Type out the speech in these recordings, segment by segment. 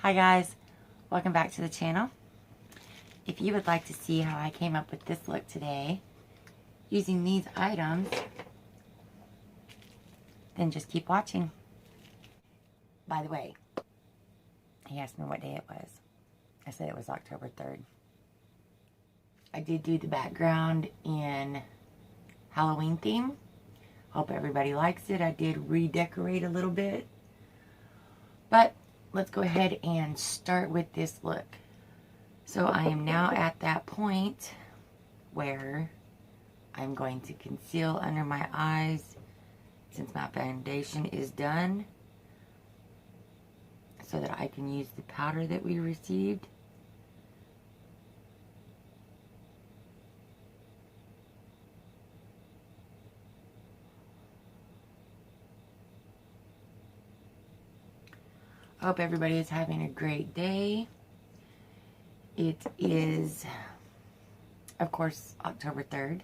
Hi guys, welcome back to the channel. If you would like to see how I came up with this look today using these items, then just keep watching. By the way, he asked me what day it was. I said it was October 3rd. I did do the background in Halloween theme. Hope everybody likes it. I did redecorate a little bit. But let's go ahead and start with this look. So I am now at that point where I'm going to conceal under my eyes since my foundation is done, so that I can use the powder that we received. I hope everybody is having a great day. It is, of course, October 3rd.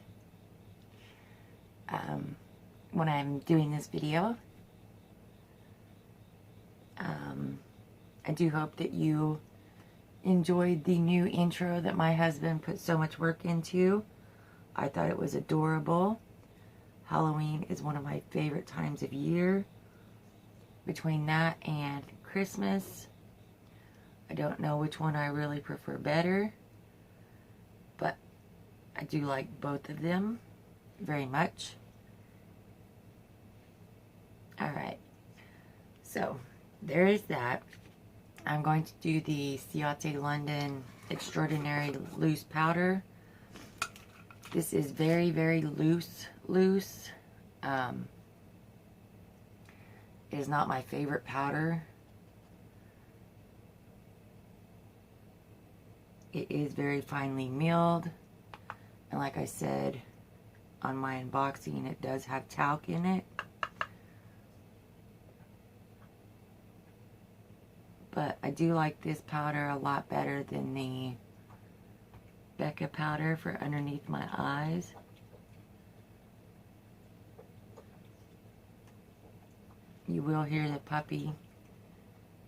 When I'm doing this video. I do hope that you enjoyed the new intro that my husband put so much work into. I thought it was adorable. Halloween is one of my favorite times of year. Between that and Christmas, I don't know which one I really prefer better, but I do like both of them very much. Alright, so there is that. I'm going to do the Ciate London Extraordinary Loose Powder. This is very, very loose. It is not my favorite powder. It is very finely milled. And like I said on my unboxing, it does have talc in it. But I do like this powder a lot better than the Beccas powder for underneath my eyes. You will hear the puppy.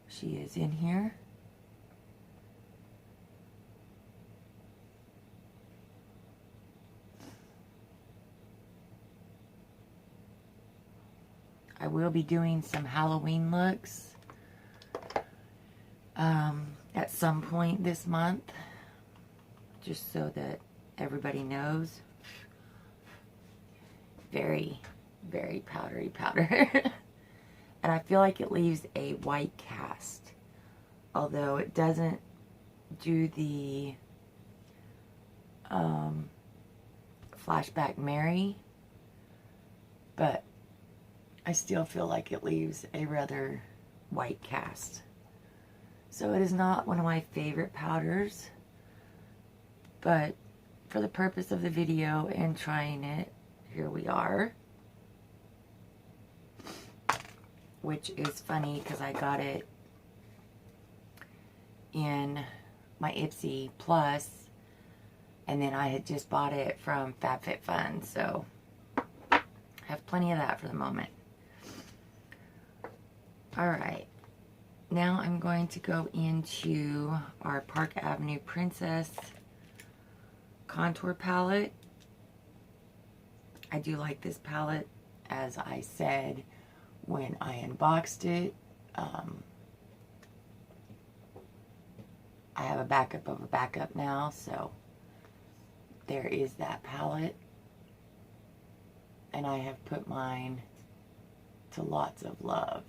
She is in here. I will be doing some Halloween looks at some point this month, just so that everybody knows. Very, very powdery powder. And I feel like it leaves a white cast, although it doesn't do the Flashback Mary, but I still feel like it leaves a rather white cast. So it is not one of my favorite powders, but for the purpose of the video and trying it, here we are. Which is funny because I got it in my Ipsy Plus, and then I had just bought it from FabFitFun, so I have plenty of that for the moment. Alright, now I'm going to go into our Park Avenue Princess contour palette. I do like this palette, as I said when I unboxed it. I have a backup of a backup now, so there is that palette. And I have put mine to lots of love.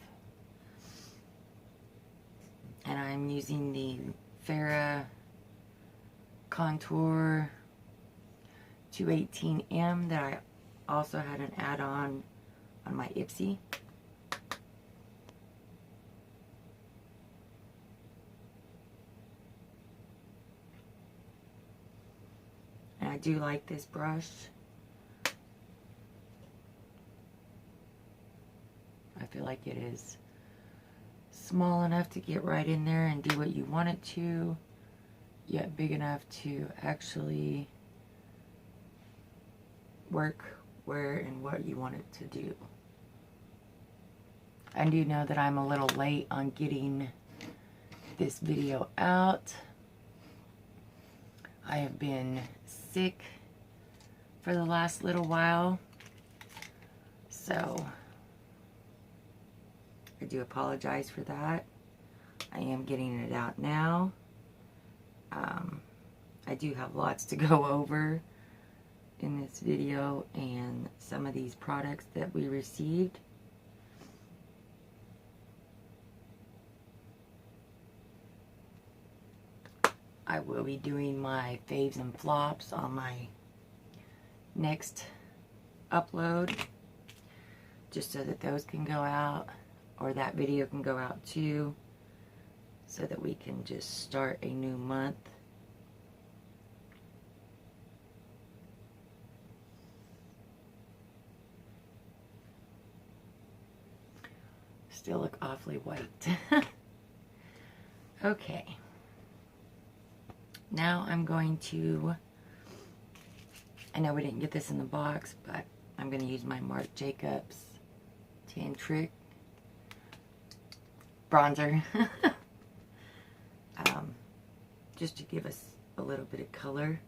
And I'm using the Farrah Contour 218M that I also had an add-on on my Ipsy. And I do like this brush. I feel like it is small enough to get right in there and do what you want it to, yet big enough to actually work where and what you want it to do. I do know that I'm a little late on getting get this video out. I have been sick for the last little while, so I do apologize for that. I am getting it out now. I do have lots to go over in this video and some of these products that we received. I will be doing my faves and flops on my next upload, just so that those can go out, or that video can go out too, so that we can just start a new month. Still look awfully white. Okay. Now I'm going to, I know we didn't get this in the box, but I'm going to use my Marc Jacobs Tan Trick bronzer. Just to give us a little bit of color.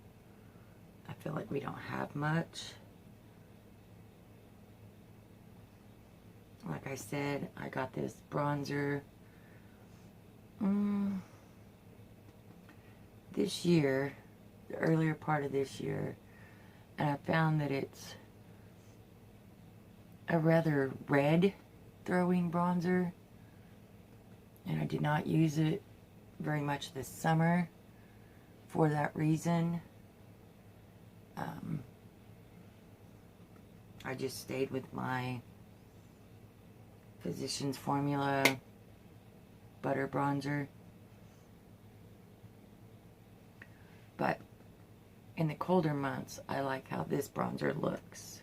I feel like we don't have much. Like I said, I got this bronzer this year, the earlier part of this year, and I found that it's a rather red throwing bronzer, and I did not use it very much this summer for that reason. I just stayed with my Physicians Formula butter bronzer. But in the colder months, I like how this bronzer looks.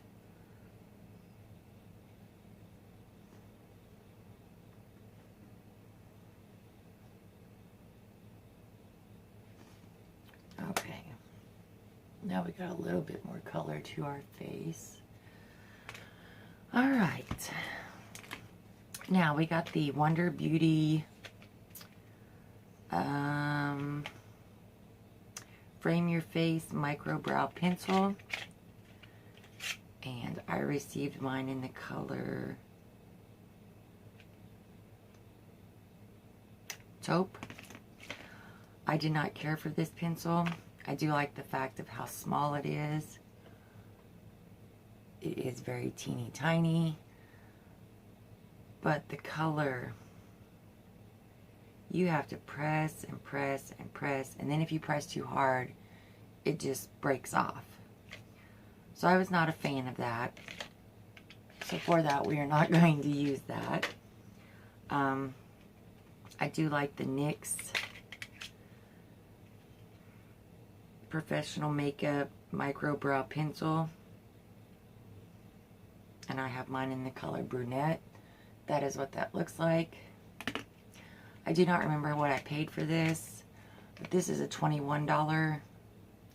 Okay. Now we got a little bit more color to our face. All right. Now we got the Wonder Beauty Frame Your Face Micro Brow Pencil, and I received mine in the color taupe. I did not care for this pencil. I do like the fact of how small it is. It is very teeny tiny, but the color, you have to press and press and press, and then if you press too hard, it just breaks off. So I was not a fan of that. So for that, we are not going to use that. I do like the NYX Professional Makeup Micro Brow Pencil, and I have mine in the color brunette. That is what that looks like. I do not remember what I paid for this, but this is a $21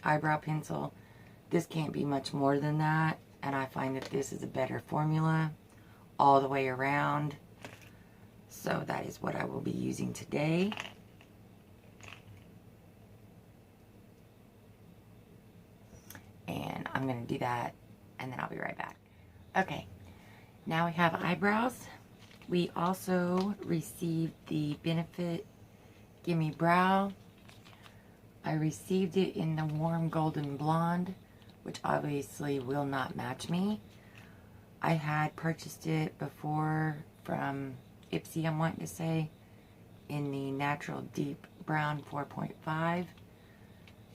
eyebrow pencil. This can't be much more than that, and I find that this is a better formula all the way around. So that is what I will be using today. And I'm going to do that, and then I'll be right back. Okay, now we have eyebrows. We also received the Benefit Gimme Brow. I received it in the warm golden blonde, which obviously will not match me. I had purchased it before from Ipsy, I'm wanting to say, in the natural deep brown 4.5.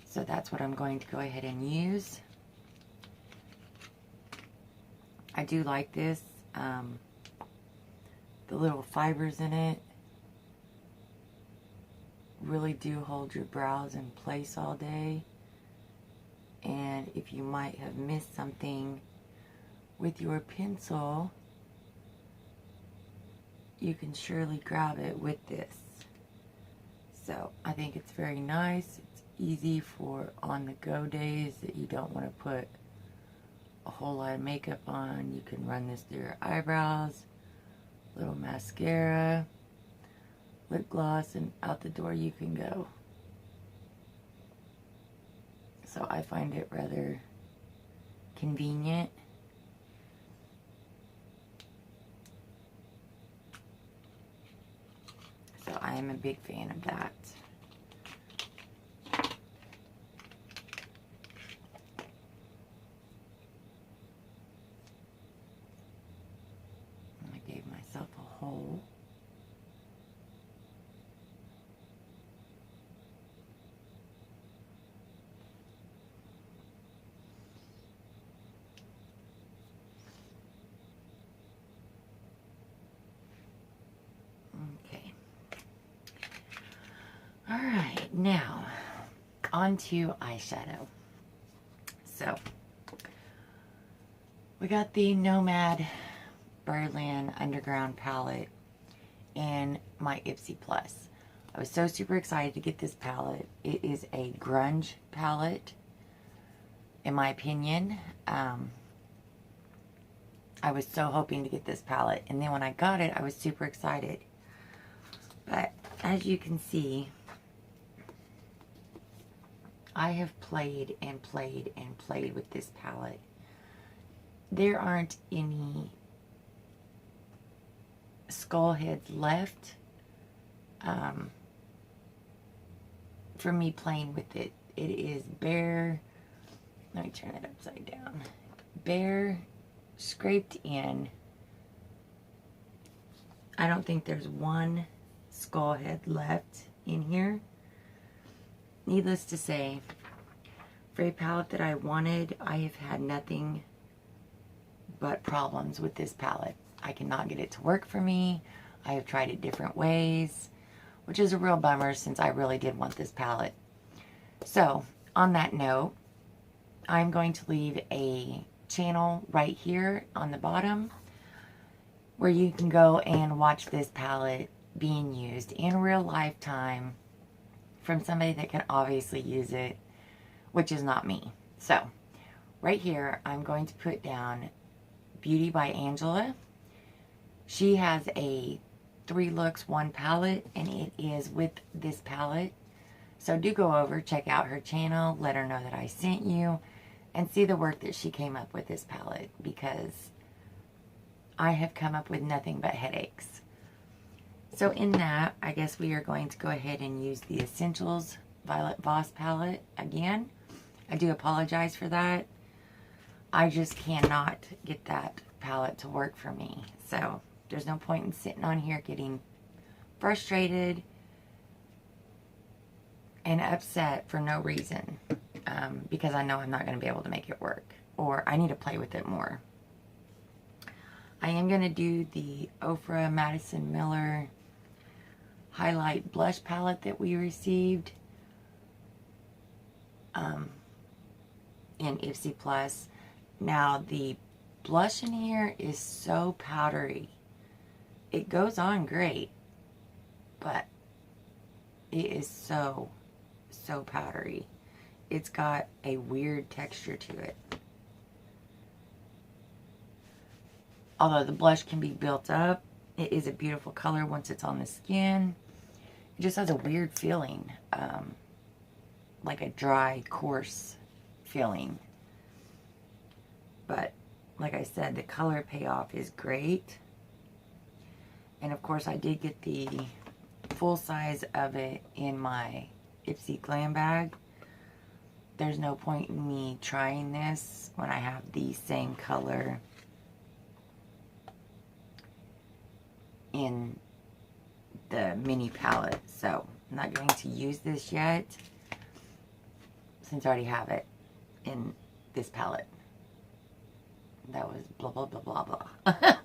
So that's what I'm going to go ahead and use. I do like this. The little fibers in it really do hold your brows in place all day. And if you might have missed something with your pencil, you can surely grab it with this. So I think it's very nice. It's easy for on-the-go days that you don't want to put a whole lot of makeup on. You can run this through your eyebrows, little mascara, lip gloss and out the door you can go. So I find it rather convenient. So I am a big fan of that. I gave myself a hole. Okay. All right, now on to eyeshadow. So we got the Nomad Berlin Underground palette in my Ipsy Plus. I was so super excited to get this palette. It is a grunge palette, in my opinion. I was so hoping to get this palette, and then when I got it, I was super excited. But as you can see, I have played and played and played with this palette. There aren't any skull heads left for me playing with it. It is bare. Let me turn it upside down. Bare, scraped in. I don't think there's one skull head left in here. Needless to say, for a palette that I wanted, I have had nothing but problems with this palette. I cannot get it to work for me. I have tried it different ways, which is a real bummer since I really did want this palette. So, on that note, I'm going to leave a channel right here on the bottom where you can go and watch this palette being used in real life time from somebody that can obviously use it, which is not me. So, right here, I'm going to put down Beauty by Angela. She has a 3 looks, 1 palette, and it is with this palette. So do go over, check out her channel, let her know that I sent you, and see the work that she came up with this palette, because I have come up with nothing but headaches. So in that, I guess we are going to go ahead and use the Essentials Violet Voss palette again. I do apologize for that. I just cannot get that palette to work for me. So there's no point in sitting on here getting frustrated and upset for no reason. Because I know I'm not going to be able to make it work. Or I need to play with it more. I am going to do the Ofra Madison Miller highlight blush palette that we received in Ipsy Plus. Now the blush in here is so powdery. It goes on great, but it is so powdery. It's got a weird texture to it. Although the blush can be built up, it is a beautiful color once it's on the skin. It just has a weird feeling, like a dry, coarse feeling. But, like I said, the color payoff is great. And of course, I did get the full size of it in my Ipsy Glam bag. There's no point in me trying this when I have the same color in the mini palette. So I'm not going to use this yet since I already have it in this palette. That was blah blah blah blah blah.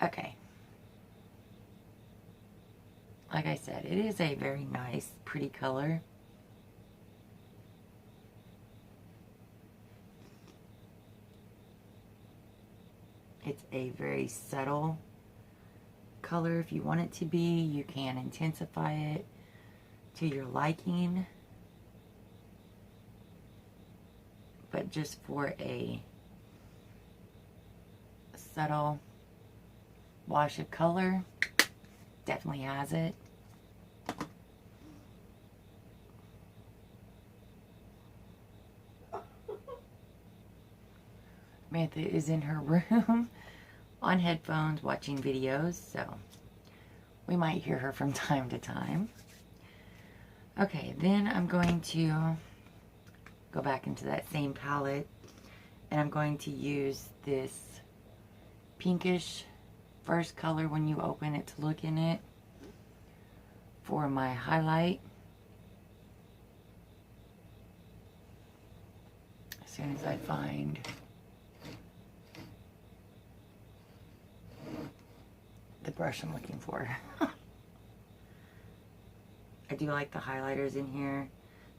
Okay. Like I said, it is a very nice, pretty color. It's a very subtle color. If you want it to be, you can intensify it to your liking. But just for a subtle wash of color, definitely has it. Samantha is in her room on headphones watching videos, so we might hear her from time to time. Okay, then I'm going to go back into that same palette, and I'm going to use this pinkish first color when you open it to look in it for my highlight. As soon as I find the brush I'm looking for. I do like the highlighters in here.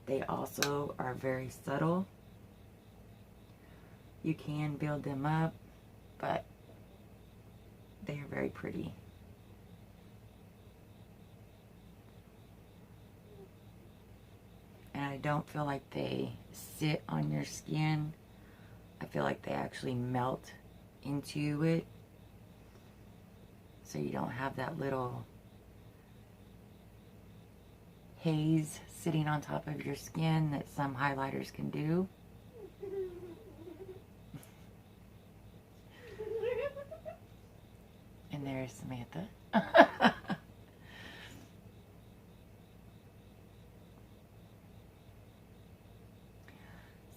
They also are very subtle. You can build them up, but they are very pretty. And I don't feel like they sit on your skin. I feel like they actually melt into it. So you don't have that little haze sitting on top of your skin that some highlighters can do. And there's Samantha.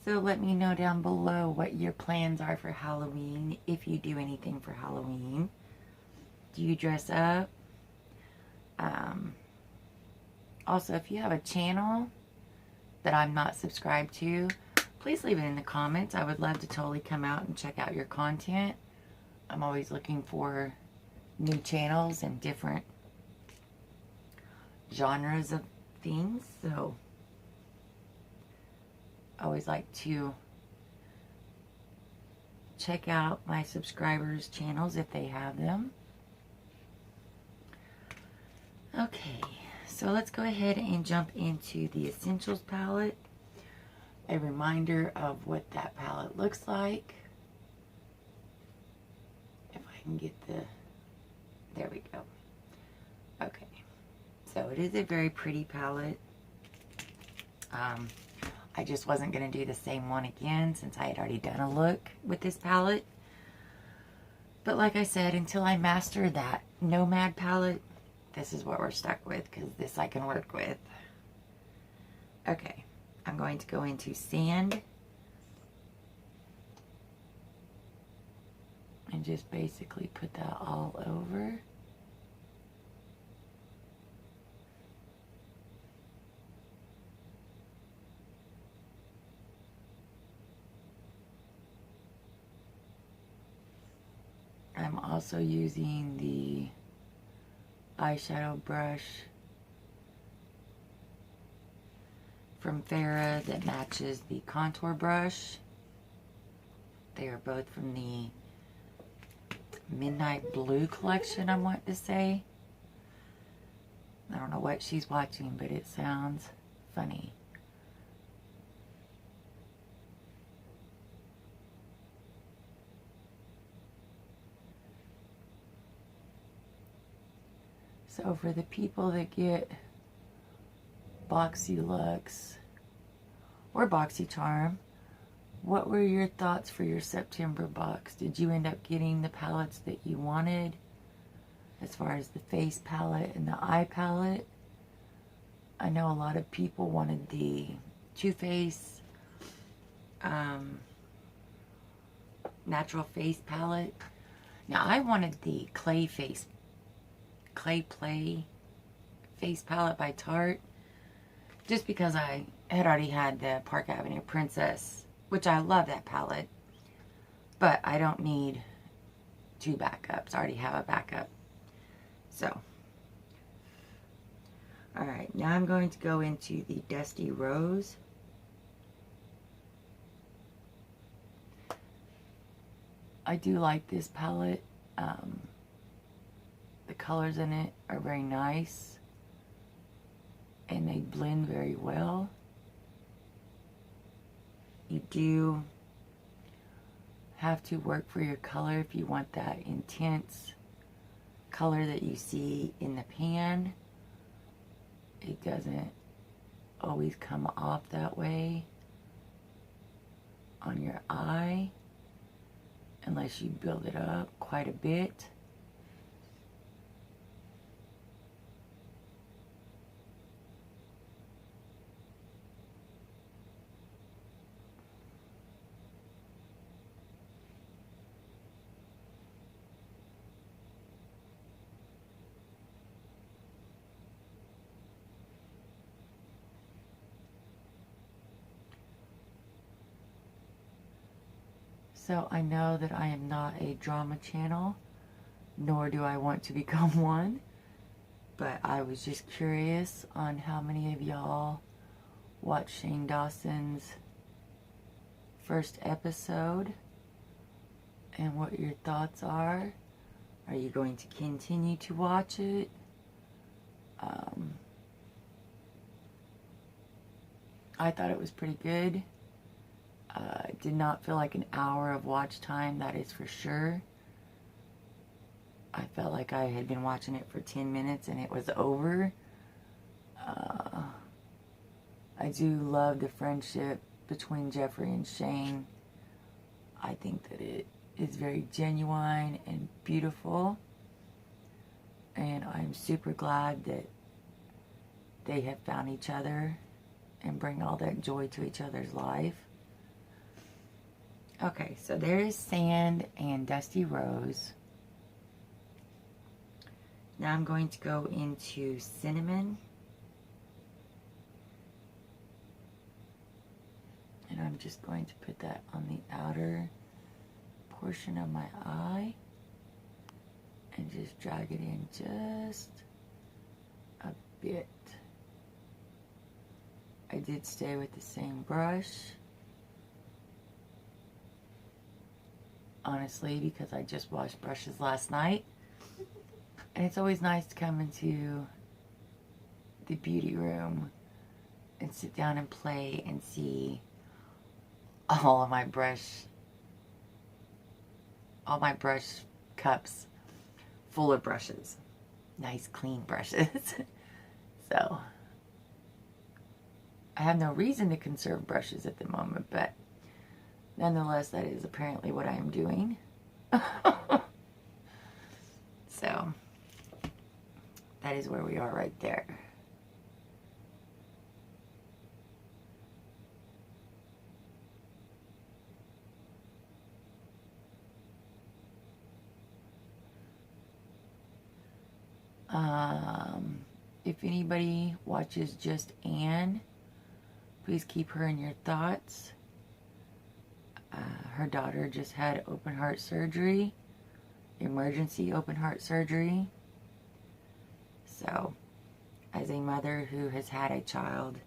So let me know down below what your plans are for Halloween, if you do anything for Halloween. Do you dress up? Also, if you have a channel that I'm not subscribed to, please leave it in the comments. I would love to totally come out and check out your content. I'm always looking for new channels and different genres of things, so I always like to check out my subscribers' channels if they have them. Okay, so let's go ahead and jump into the Essentials palette. A reminder of what that palette looks like. If I can get the, there we go. Okay, so it is a very pretty palette. I just wasn't going to do the same one again since I had already done a look with this palette. But like I said, until I master that Nomad palette, this is what we're stuck with, because this I can work with. Okay, I'm going to go into Sand. And just basically put that all over. I'm also using the eyeshadow brush from Farrah that matches the contour brush. They are both from the Midnight Blue collection, I want to say. I don't know what she's watching, but it sounds funny. So for the people that get Boxy Luxe or BoxyCharm, what were your thoughts for your September box? Did you end up getting the palettes that you wanted as far as the face palette and the eye palette? I know a lot of people wanted the Too Faced natural face palette. Now I wanted the Clay Play face palette by Tarte, just because I had already had the Park Avenue Princess, which I love that palette, but I don't need two backups. I already have a backup. So, alright, now I'm going to go into the Dusty Rose. I do like this palette. The colors in it are very nice, and they blend very well. You do have to work for your color if you want that intense color that you see in the pan. It doesn't always come off that way on your eye. unless you build it up quite a bit. So I know that I am not a drama channel, nor do I want to become one, but I was just curious on how many of y'all watched Shane Dawson's first episode and what your thoughts are. Are you going to continue to watch it? I thought it was pretty good. It did not feel like an hour of watch time, that is for sure. I felt like I had been watching it for 10 minutes and it was over. I do love the friendship between Jeffrey and Shane. I think that it is very genuine and beautiful. And I'm super glad that they have found each other and bring all that joy to each other's life. Okay, so there is Sand and Dusty Rose. Now I'm going to go into Cinnamon. And I'm just going to put that on the outer portion of my eye. And just drag it in just a bit. I did stay with the same brush. Honestly, because I just washed brushes last night. And it's always nice to come into the beauty room and sit down and play and see all my brush cups full of brushes. Nice clean brushes. So I have no reason to conserve brushes at the moment, but nonetheless, that is apparently what I am doing. So, that is where we are right there. If anybody watches Just Anne, please keep her in your thoughts. Her daughter just had open heart surgery, emergency open heart surgery. So, as a mother who has had a child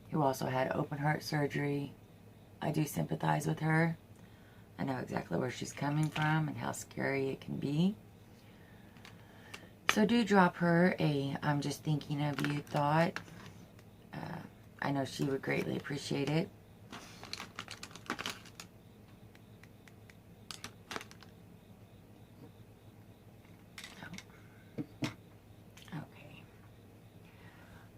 who also had open heart surgery, I do sympathize with her. I know exactly where she's coming from and how scary it can be. So do drop her a "I'm just thinking of you" thought. I know she would greatly appreciate it. Okay.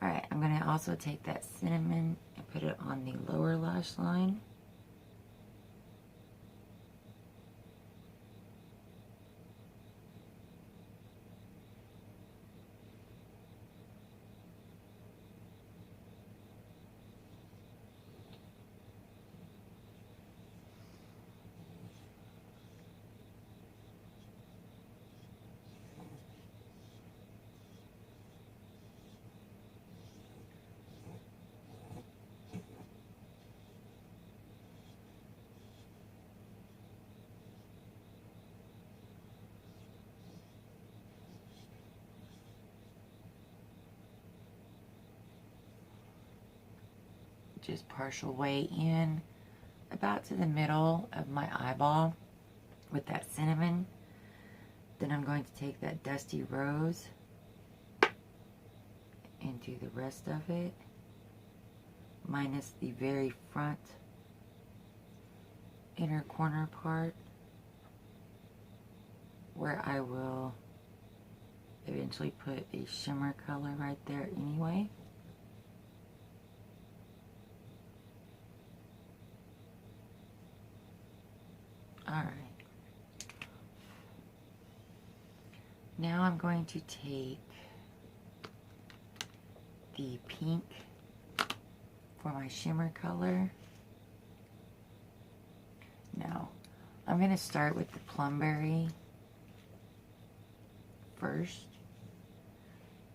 Alright, I'm going to also take that cinnamon and put it on the lower lash line. Just partial way in, about to the middle of my eyeball with that cinnamon. Then I'm going to take that Dusty Rose and do the rest of it, minus the very front inner corner part, where I will eventually put a shimmer color right there anyway. Alright. Now I'm going to take the pink for my shimmer color. Now, I'm going to start with the plumberry first.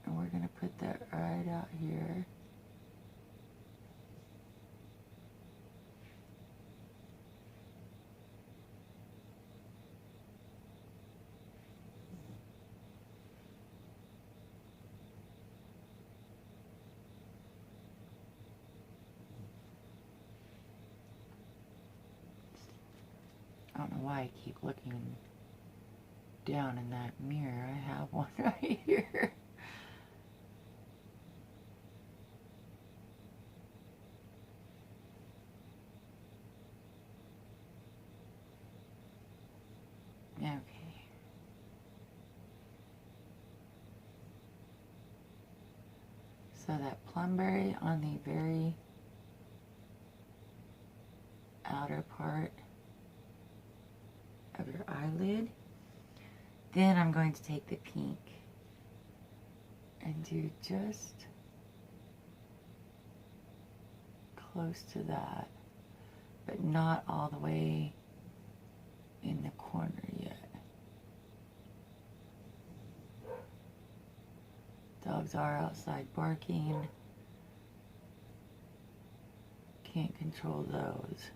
And we're going to put that right out here. I don't know why I keep looking down in that mirror. I have one right here. Okay. So that plumberry on the very outer part of your eyelid. Then I'm going to take the pink and do just close to that, but not all the way in the corner yet. Dogs are outside barking. Can't control those.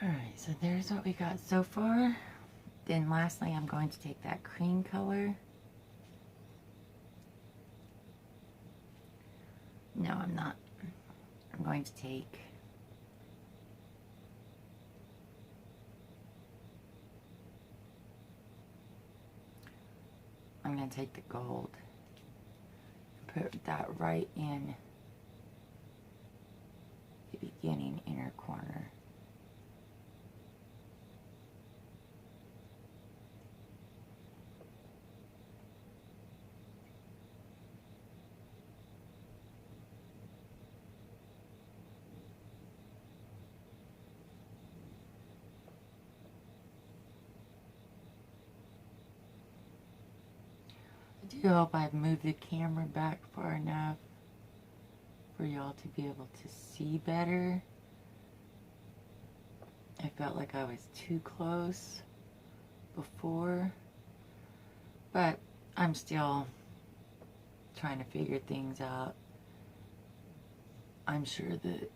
Alright, so there's what we got so far. Then lastly, I'm going to take that cream color. No, I'm not. I'm going to take the gold and put that right in the beginning inner corner. I do hope I've moved the camera back far enough for y'all to be able to see better. I felt like I was too close before, but I'm still trying to figure things out. I'm sure that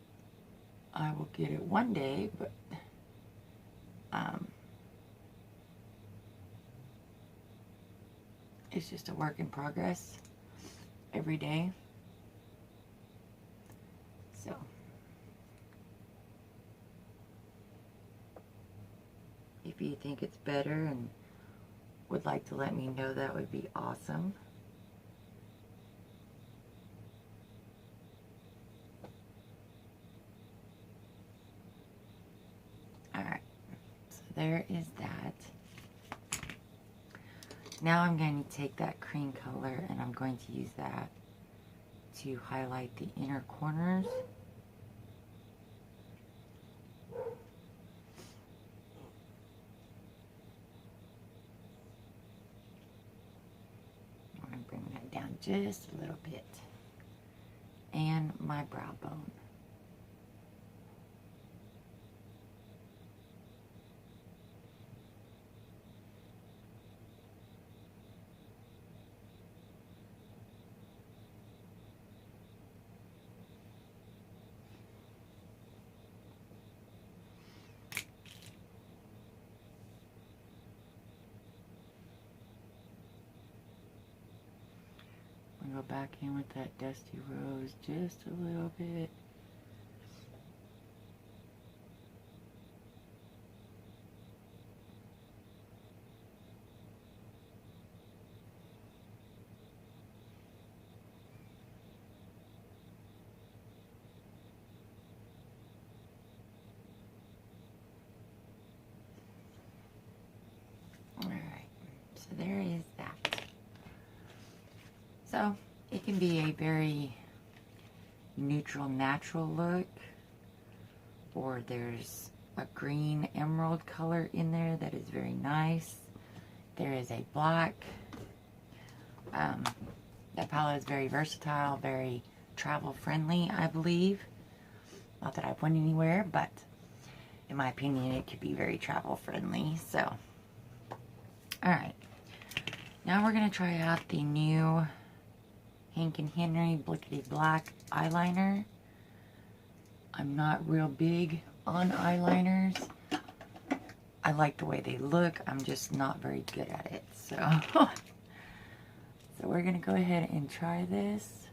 I will get it one day, but it's just a work in progress every day. So if you think it's better and would like to let me know, that would be awesome. Alright, so there is that. Now I'm going to take that cream color and I'm going to use that to highlight the inner corners. I'm going to bring that down just a little bit. And my brow bone. back in with that Dusty Rose just a little bit. Alright, so there is that. So, it can be a very neutral, natural look, or there's a green emerald color in there that is very nice. There is a black. That palette is very versatile, very travel friendly, I believe. Not that I've went anywhere, but in my opinion, it could be very travel friendly. So, alright. Now we're going to try out the new Hank and Henry Blickety Black eyeliner. I'm not real big on eyeliners. I like the way they look. I'm just not very good at it. So, so we're going to go ahead and try this.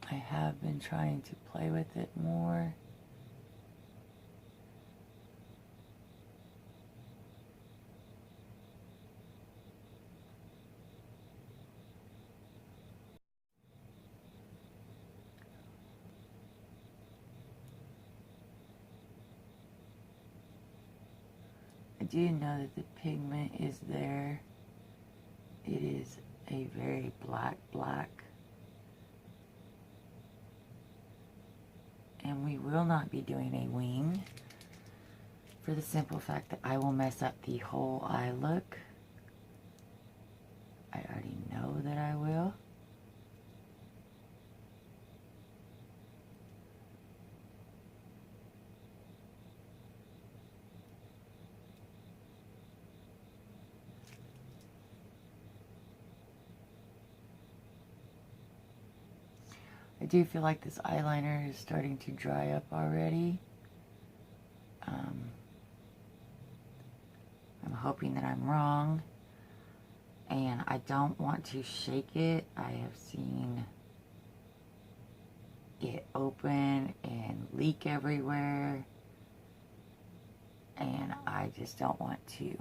I have been trying to play with it more. I do know that the pigment is there. It is a very black. And we will not be doing a wing for the simple fact that I will mess up the whole eye look. I already know that I will. I do feel like this eyeliner is starting to dry up already. I'm hoping that I'm wrong. And I don't want to shake it. I have seen it open and leak everywhere. And I just don't want to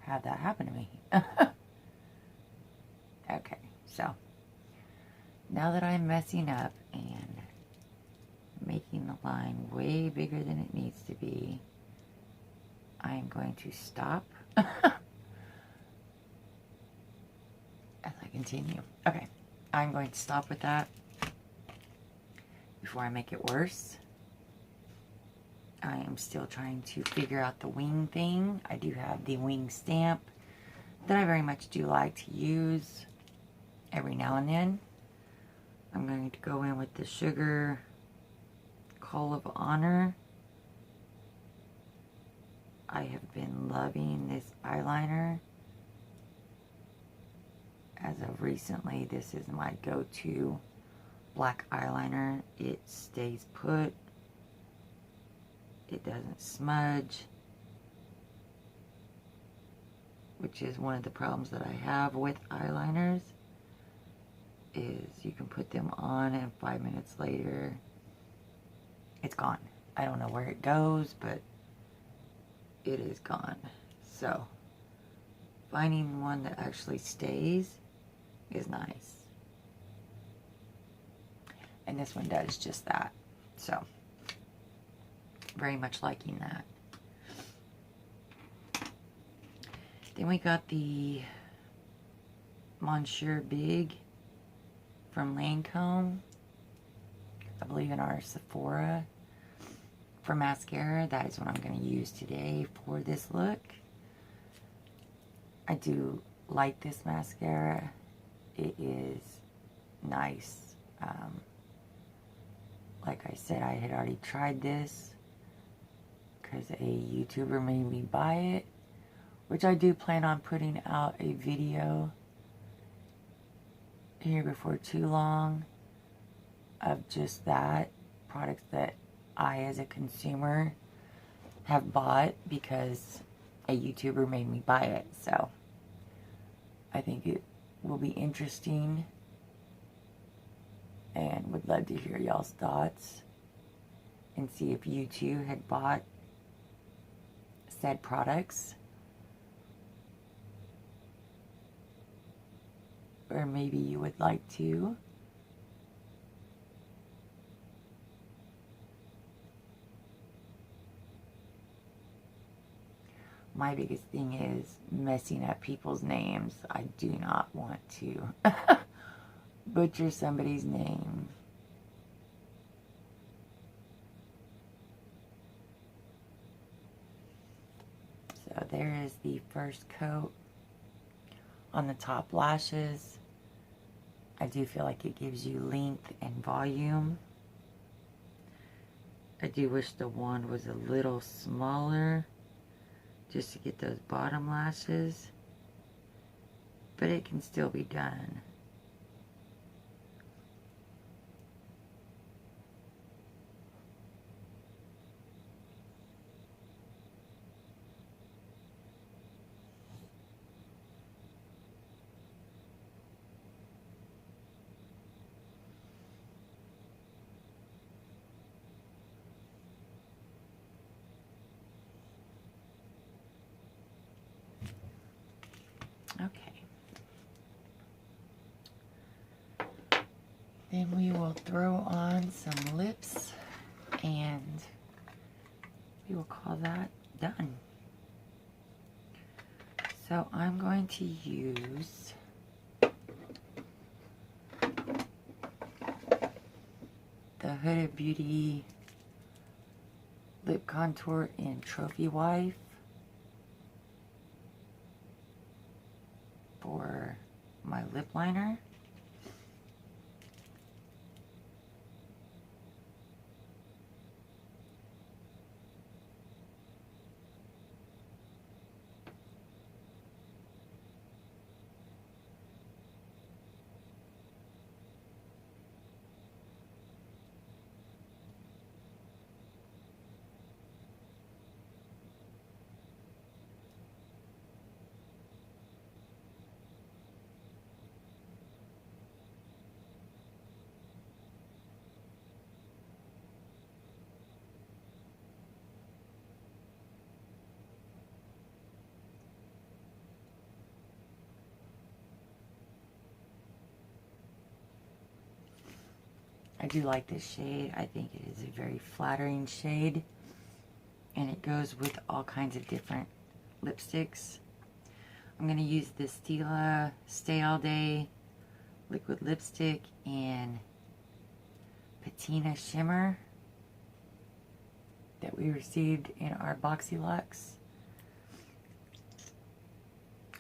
have that happen to me. Okay, so now that I'm messing up and making the line way bigger than it needs to be, I am going to stop as I continue. Okay, I'm going to stop with that before I make it worse. I am still trying to figure out the wing thing. I do have the wing stamp that I very much do like to use every now and then. I'm going to go in with the Sugar Call of Honor. I have been loving this eyeliner. As of recently, this is my go-to black eyeliner. It stays put. It doesn't smudge, which is one of the problems that I have with eyeliners, is you can put them on and 5 minutes later it's gone. I don't know where it goes, but it is gone. So finding one that actually stays is nice, and this one does just that. So very much liking that. Then we got the Monsieur Big from Lancome, I believe in our Sephora, for mascara. That is what I'm going to use today for this look. I do like this mascara. It is nice. Like I said, I had already tried this because a YouTuber made me buy it, which I do plan on putting out a video here before too long of just that, products that I as a consumer have bought because a YouTuber made me buy it. So I think it will be interesting and would love to hear y'all's thoughts and see if you too had bought said products, or maybe you would like to. My biggest thing is messing up people's names. I do not want to butcher somebody's name. So there is the first coat on the top lashes. I do feel like it gives you length and volume. I do wish the wand was a little smaller just to get those bottom lashes, but it can still be done. Okay. Then we will throw on some lips and we will call that done. So I'm going to use the Huda Beauty Lip Contour in Trophy Wife for my lip liner. I do like this shade. I think it is a very flattering shade, and it goes with all kinds of different lipsticks. I'm going to use the Stila Stay All Day liquid lipstick in Patina Shimmer that we received in our Boxy Luxe.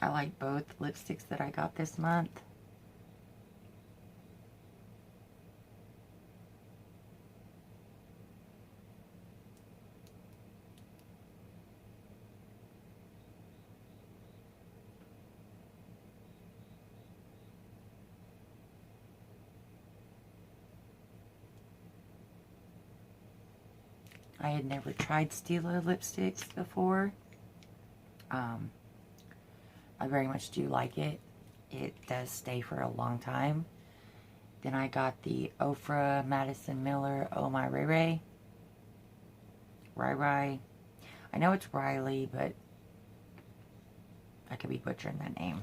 I like both lipsticks that I got this month. I had never tried Stila lipsticks before. I very much do like it. It does stay for a long time. Then I got the Ofra Madison Miller Oh My Ray Ray. Rai. I know it's Riley, but I could be butchering that name.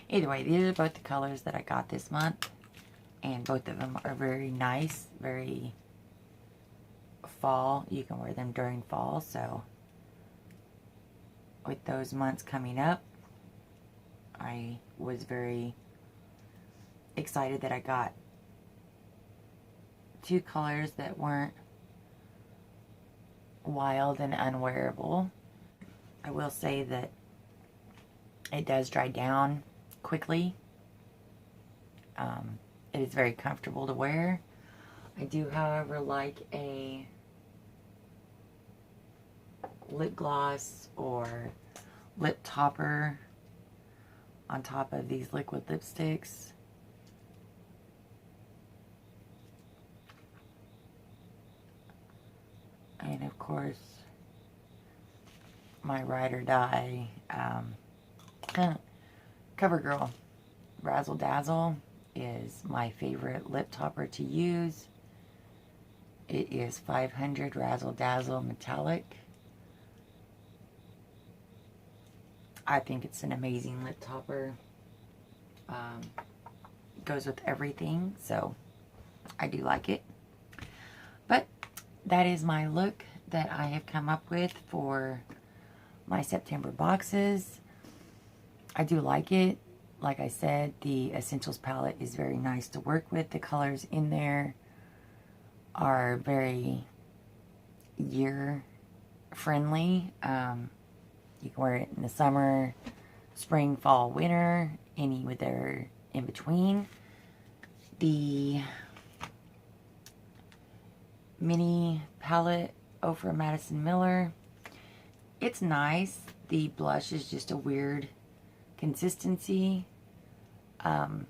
Either way, these are both the colors that I got this month. And both of them are very nice, very fall. You can wear them during fall, so with those months coming up, I was very excited that I got two colors that weren't wild and unwearable. I will say that it does dry down quickly. It is very comfortable to wear. I do, however, like a lip gloss or lip topper on top of these liquid lipsticks. And of course, my ride or die CoverGirl Razzle Dazzle is my favorite lip topper to use. It is 500 Razzle Dazzle Metallic. I think it's an amazing lip topper. Goes with everything, so I do like it. But that is my look that I have come up with for my September boxes. I do like it. Like I said, the Essentials palette is very nice to work with. The colors in there are very year friendly. You can wear it in the summer, spring, fall, winter, any with their in between. The mini palette over Madison Miller, it's nice. The blush is just a weird consistency, and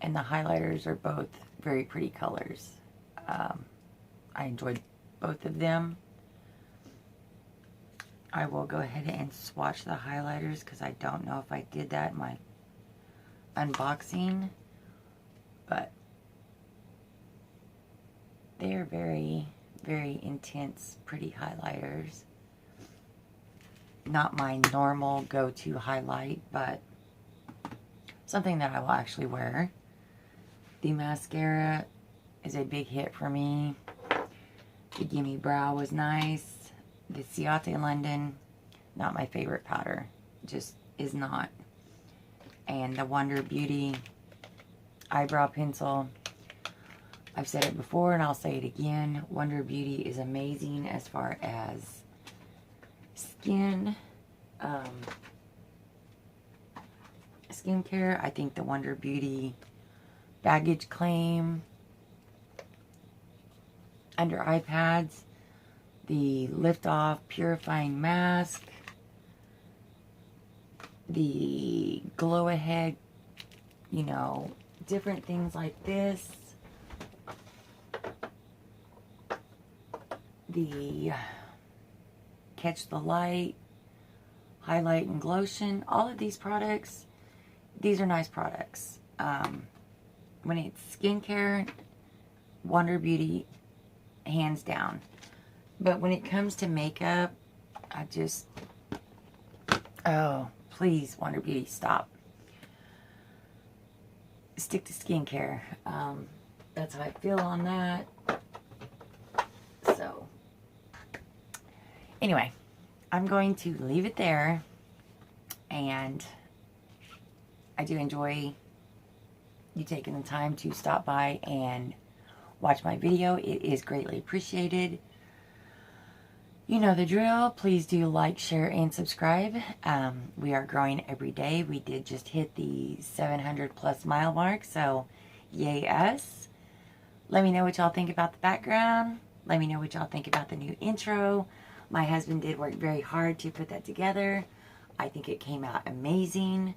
the highlighters are both very pretty colors. I enjoyed both of them. I will go ahead and swatch the highlighters because I don't know if I did that in my unboxing, but they are very, very intense, pretty highlighters. Not my normal go-to highlight, but something that I will actually wear. The mascara is a big hit for me. The Gimme Brow was nice. The Ciate London, not my favorite powder. Just is not. And the Wonder Beauty eyebrow pencil. I've said it before and I'll say it again. Wonder Beauty is amazing as far as skin, skincare. I think the Wonder Beauty baggage claim under eye pads, the Lift Off Purifying Mask, the Glow Ahead, you know, different things like this. The Catch the Light, Highlight and Glotion. All of these products, these are nice products. When it's skincare, Wonder Beauty, hands down. But when it comes to makeup, I just, oh, please, Wonder Beauty, stop. Stick to skincare. That's how I feel on that. So, anyway, I'm going to leave it there. And I do enjoy you taking the time to stop by and watch my video. It is greatly appreciated. You know the drill. Please do like, share, and subscribe. We are growing every day. We did just hit the 700 plus mile mark, so yay us. Let me know what y'all think about the background. Let me know what y'all think about the new intro. My husband did work very hard to put that together. I think it came out amazing.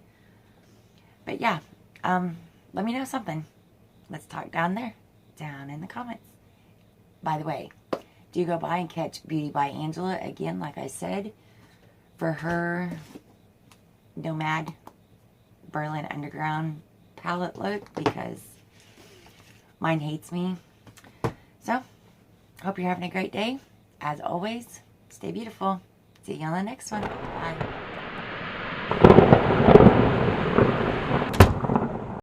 But yeah, let me know something. Let's talk down there, down in the comments. By the way, do go by and catch Beauty by Angela again, like I said, for her Nomad Berlin Underground palette look, because mine hates me. So, hope you're having a great day. As always, stay beautiful. See you on the next one. Bye.